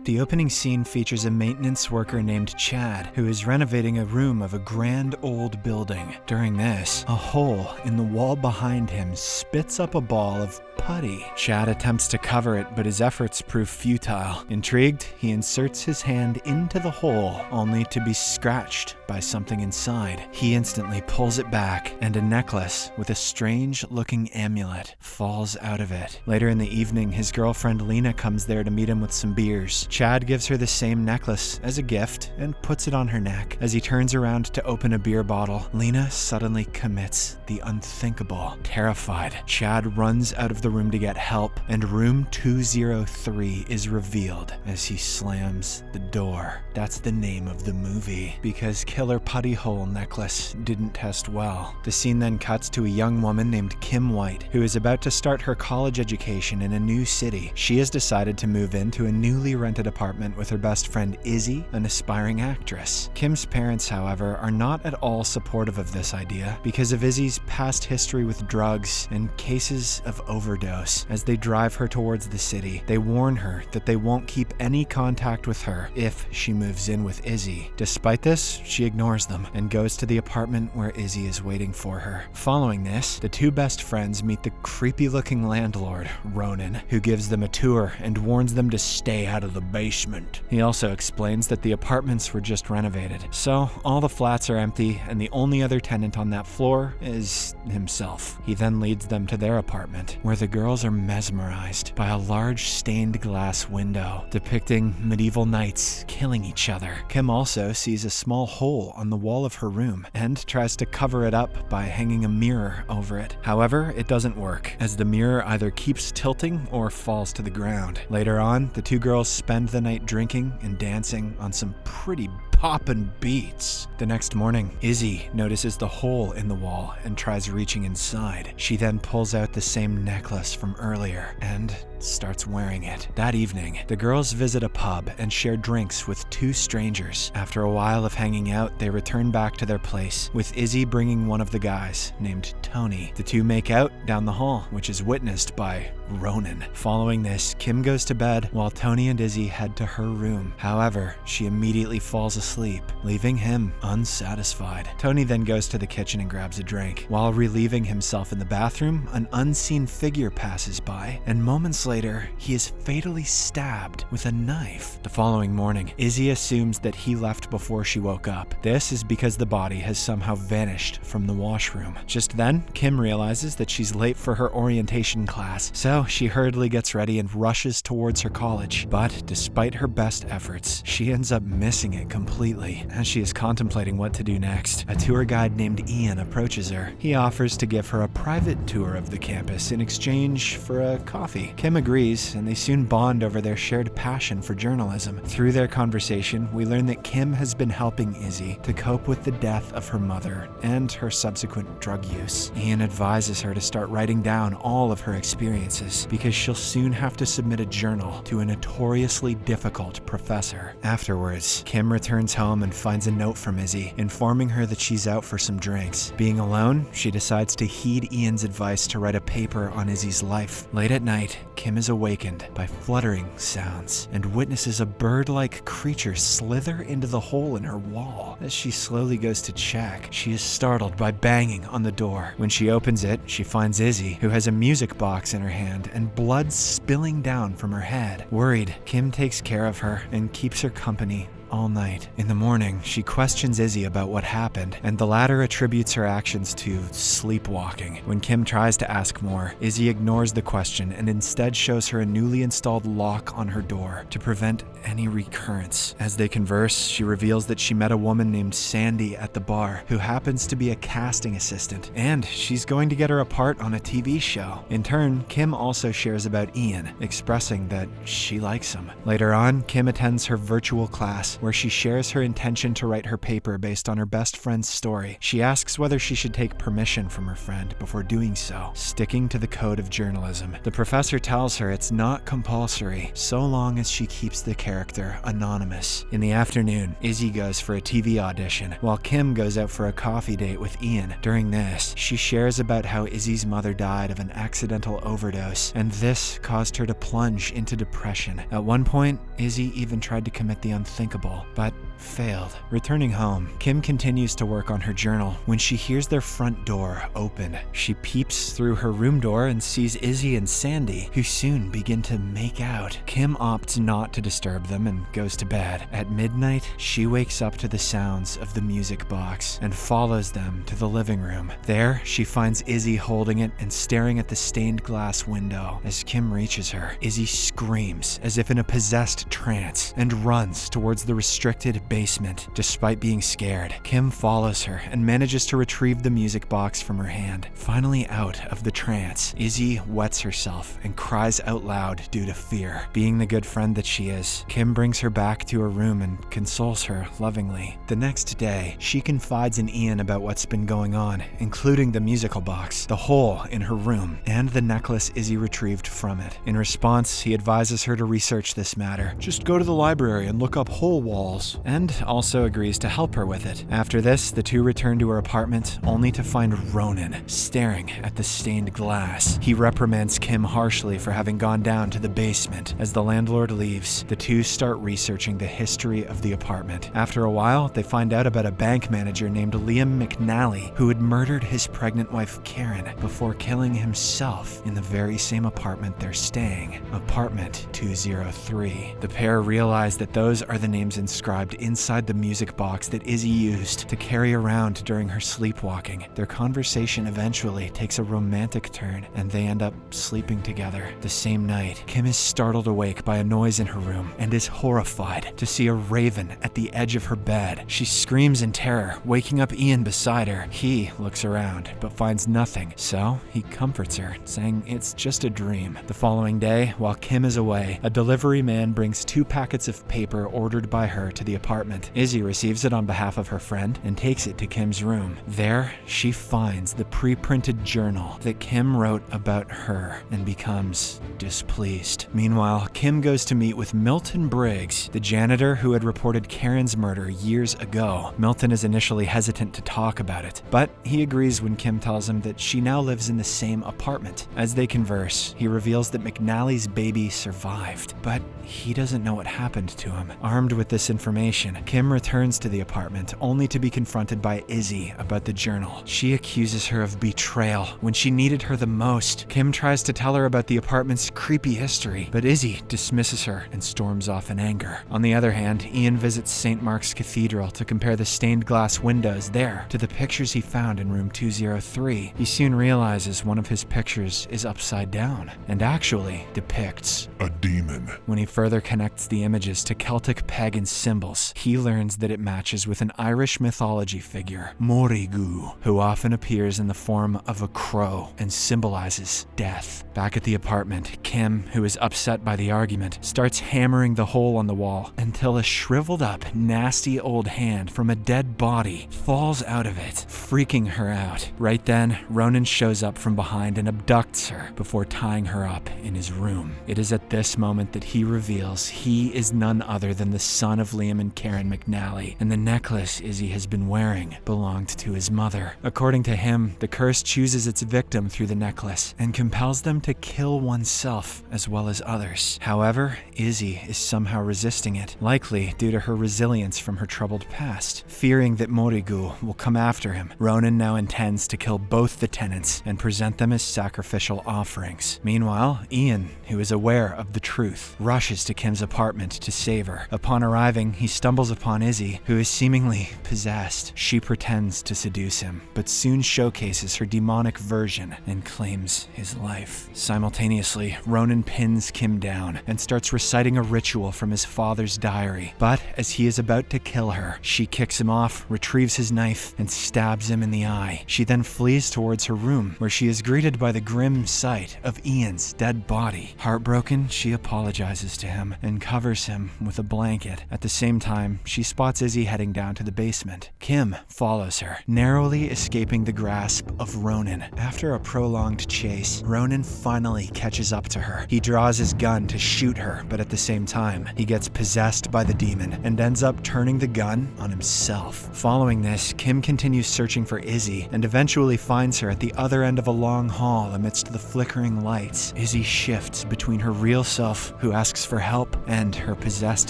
The opening scene features a maintenance worker named Chad who is renovating a room of a grand old building. During this, a hole in the wall behind him spits up a ball of putty. Chad attempts to cover it, but his efforts prove futile. Intrigued, he inserts his hand into the hole, only to be scratched by something inside. He instantly pulls it back, and a necklace with a strange-looking amulet falls out of it. Later in the evening, his girlfriend Lena comes there to meet him with some beers. Chad gives her the same necklace as a gift and puts it on her neck. As he turns around to open a beer bottle, Lena suddenly commits the unthinkable. Terrified, Chad runs out of the room to get help, and room 203 is revealed as he slams the door. That's the name of the movie, because Killer Putty Hole Necklace didn't test well. The scene then cuts to a young woman named Kim White, who is about to start her college education in a new city. She has decided to move into a newly rented apartment with her best friend Izzy, an aspiring actress. Kim's parents, however, are not at all supportive of this idea because of Izzy's past history with drugs and cases of overdose. As they drive her towards the city, they warn her that they won't keep any contact with her if she moves in with Izzy. Despite this, she ignores them and goes to the apartment where Izzy is waiting for her. Following this, the two best friends meet the creepy-looking landlord, Ronin, who gives them a tour and warns them to stay out of the basement. He also explains that the apartments were just renovated, so all the flats are empty and the only other tenant on that floor is himself. He then leads them to their apartment, where the girls are mesmerized by a large stained glass window depicting medieval knights killing each other. Kim also sees a small hole on the wall of her room and tries to cover it up by hanging a mirror over it. However, it doesn't work, as the mirror either keeps tilting or falls to the ground. Later on, the two girls spend the night drinking and dancing on some pretty poppin' beats. The next morning, Izzy notices the hole in the wall and tries reaching inside. She then pulls out the same necklace from earlier and starts wearing it. That evening, the girls visit a pub and share drinks with two strangers. After a while of hanging out, they return back to their place, with Izzy bringing one of the guys, named Tony. The two make out down the hall, which is witnessed by Ronin. Following this, Kim goes to bed while Tony and Izzy head to her room. However, she immediately falls asleep, leaving him unsatisfied. Tony then goes to the kitchen and grabs a drink. While relieving himself in the bathroom, an unseen figure passes by, and moments later, he is fatally stabbed with a knife. The following morning, Izzy assumes that he left before she woke up. This is because the body has somehow vanished from the washroom. Just then, Kim realizes that she's late for her orientation class, so she hurriedly gets ready and rushes towards her college. But despite her best efforts, she ends up missing it completely. As she is contemplating what to do next, a tour guide named Ian approaches her. He offers to give her a private tour of the campus in exchange for a coffee. Kim agrees, and they soon bond over their shared passion for journalism. Through their conversation, we learn that Kim has been helping Izzy to cope with the death of her mother and her subsequent drug use. Ian advises her to start writing down all of her experiences because she'll soon have to submit a journal to a notoriously difficult professor. Afterwards, Kim returns home and finds a note from Izzy, informing her that she's out for some drinks. Being alone, she decides to heed Ian's advice to write a paper on Izzy's life. Late at night, Kim is awakened by fluttering sounds and witnesses a bird-like creature slither into the hole in her wall. As she slowly goes to check, she is startled by banging on the door. When she opens it, she finds Izzy, who has a music box in her hand and blood spilling down from her head. Worried, Kim takes care of her and keeps her company all night. In the morning, she questions Izzy about what happened, and the latter attributes her actions to sleepwalking. When Kim tries to ask more, Izzy ignores the question and instead shows her a newly installed lock on her door to prevent any recurrence. As they converse, she reveals that she met a woman named Sandy at the bar, who happens to be a casting assistant, and she's going to get her a part on a TV show. In turn, Kim also shares about Ian, expressing that she likes him. Later on, Kim attends her virtual class where she shares her intention to write her paper based on her best friend's story. She asks whether she should take permission from her friend before doing so, sticking to the code of journalism. The professor tells her it's not compulsory, so long as she keeps the character anonymous. In the afternoon, Izzy goes for a TV audition, while Kim goes out for a coffee date with Ian. During this, she shares about how Izzy's mother died of an accidental overdose, and this caused her to plunge into depression. At one point, Izzy even tried to commit the unthinkable, but failed. Returning home, Kim continues to work on her journal when she hears their front door open. She peeps through her room door and sees Izzy and Sandy, who soon begin to make out. Kim opts not to disturb them and goes to bed. At midnight, she wakes up to the sounds of the music box and follows them to the living room. There, she finds Izzy holding it and staring at the stained glass window. As Kim reaches her, Izzy screams as if in a possessed trance and runs towards the restricted basement. Despite being scared, Kim follows her and manages to retrieve the music box from her hand. Finally out of the trance, Izzy wets herself and cries out loud due to fear. Being the good friend that she is, Kim brings her back to her room and consoles her lovingly. The next day, she confides in Ian about what's been going on, including the musical box, the hole in her room, and the necklace Izzy retrieved from it. In response, he advises her to research this matter. Just go to the library and look up hole walls, and also agrees to help her with it. After this, the two return to her apartment, only to find Ronin staring at the stained glass. He reprimands Kim harshly for having gone down to the basement. As the landlord leaves, the two start researching the history of the apartment. After a while, they find out about a bank manager named Liam McNally, who had murdered his pregnant wife Karen before killing himself in the very same apartment they're staying, apartment 203. The pair realize that those are the names inscribed inside the music box that Izzy used to carry around during her sleepwalking. Their conversation eventually takes a romantic turn, and they end up sleeping together. The same night, Kim is startled awake by a noise in her room and is horrified to see a raven at the edge of her bed. She screams in terror, waking up Ian beside her. He looks around, but finds nothing, so he comforts her, saying it's just a dream. The following day, while Kim is away, a delivery man brings 2 packets of paper ordered by her to the apartment. Izzy receives it on behalf of her friend and takes it to Kim's room. There, she finds the pre-printed journal that Kim wrote about her and becomes displeased. Meanwhile, Kim goes to meet with Milton Briggs, the janitor who had reported Karen's murder years ago. Milton is initially hesitant to talk about it, but he agrees when Kim tells him that she now lives in the same apartment. As they converse, he reveals that McNally's baby survived, but he doesn't know what happened to him. Armed with this information, Kim returns to the apartment only to be confronted by Izzy about the journal. She accuses her of betrayal when she needed her the most. Kim tries to tell her about the apartment's creepy history, but Izzy dismisses her and storms off in anger. On the other hand, Ian visits St. Marks Cathedral to compare the stained glass windows there to the pictures he found in room 203. He soon realizes one of his pictures is upside down and actually depicts a demon. When he further connects the images to Celtic pagan symbols, he learns that it matches with an Irish mythology figure, Morrigu, who often appears in the form of a crow and symbolizes death. Back at the apartment, Kim, who is upset by the argument, starts hammering the hole on the wall until a shriveled up, nasty old hand from a dead body falls out of it, freaking her out. Right then, Ronin shows up from behind and abducts her before tying her up in his room. It is at this moment that he reveals he is none other than the son of Liam and Karen McNally, and the necklace Izzy has been wearing belonged to his mother. According to him, the curse chooses its victim through the necklace and compels them to kill oneself as well as others. However, Izzy is somehow resisting it, likely due to her resilience from her troubled past. Fearing that Morrigu will come after him, Ronin now intends to kill both the tenants and present them as sacrificial offerings. Meanwhile, Ian, who is aware of the truth, rushes to Kim's apartment to save her. Upon arriving, he stumbles upon Izzy, who is seemingly possessed. She pretends to seduce him, but soon showcases her demonic version and claims his life. Simultaneously, Ronin pins Kim down and starts reciting a ritual from his father's diary. But as he is about to kill her, she kicks him off, retrieves his knife, and stabs him in the eye. She then flees towards her room, where she is greeted by the grim sight of Ian's dead body. Heartbroken, she apologizes to him and covers him with a blanket. At the same time, time, she spots Izzy heading down to the basement. Kim follows her, narrowly escaping the grasp of Ronin. After a prolonged chase, Ronin finally catches up to her. He draws his gun to shoot her, but at the same time, he gets possessed by the demon and ends up turning the gun on himself. Following this, Kim continues searching for Izzy and eventually finds her at the other end of a long hall amidst the flickering lights. Izzy shifts between her real self, who asks for help, and her possessed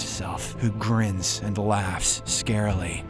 self, who grins and laughs scarily.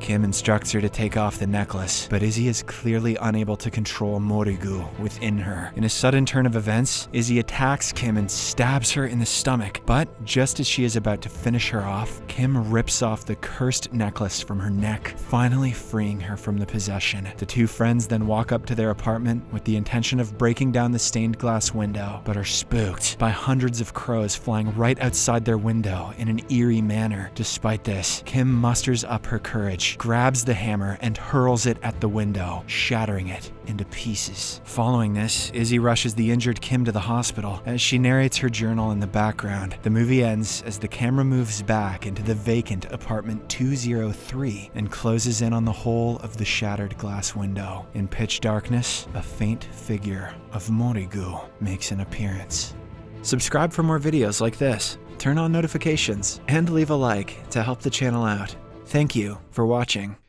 Kim instructs her to take off the necklace, but Izzy is clearly unable to control Morigu within her. In a sudden turn of events, Izzy attacks Kim and stabs her in the stomach, but just as she is about to finish her off, Kim rips off the cursed necklace from her neck, finally freeing her from the possession. The two friends then walk up to their apartment with the intention of breaking down the stained glass window, but are spooked by hundreds of crows flying right outside their window in an eerie manner. Despite this, Kim musters up her courage, grabs the hammer, and hurls it at the window, shattering it into pieces. Following this, Izzy rushes the injured Kim to the hospital as she narrates her journal in the background. The movie ends as the camera moves back into the vacant apartment 203 and closes in on the whole of the shattered glass window. In pitch darkness, a faint figure of Morigu makes an appearance. Subscribe for more videos like this, turn on notifications, and leave a like to help the channel out. Thank you for watching.